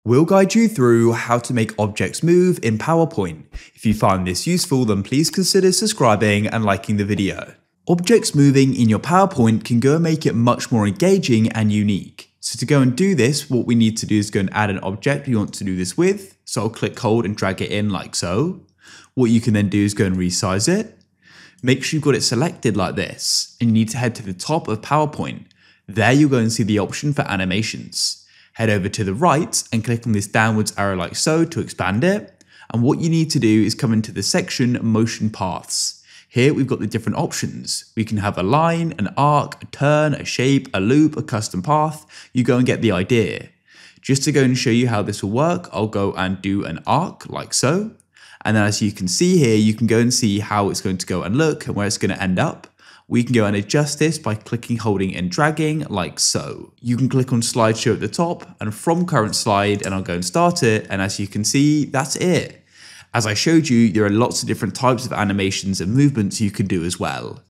We'll guide you through how to make objects move in PowerPoint. If you find this useful, then please consider subscribing and liking the video. Objects moving in your PowerPoint can go and make it much more engaging and unique. So to go and do this, what we need to do is go and add an object we want to do this with. So I'll click hold and drag it in like so. What you can then do is go and resize it. Make sure you've got it selected like this, and you need to head to the top of PowerPoint. There you'll go and see the option for animations. Head over to the right and click on this downwards arrow like so to expand it. And what you need to do is come into the section Motion Paths. Here we've got the different options. We can have a line, an arc, a turn, a shape, a loop, a custom path. You go and get the idea. Just to go and show you how this will work, I'll go and do an arc like so. And then as you can see here, you can go and see how it's going to go and look and where it's going to end up. We can go and adjust this by clicking, holding and dragging like so. You can click on slideshow at the top and from current slide, and I'll go and start it. And as you can see, that's it. As I showed you, there are lots of different types of animations and movements you can do as well.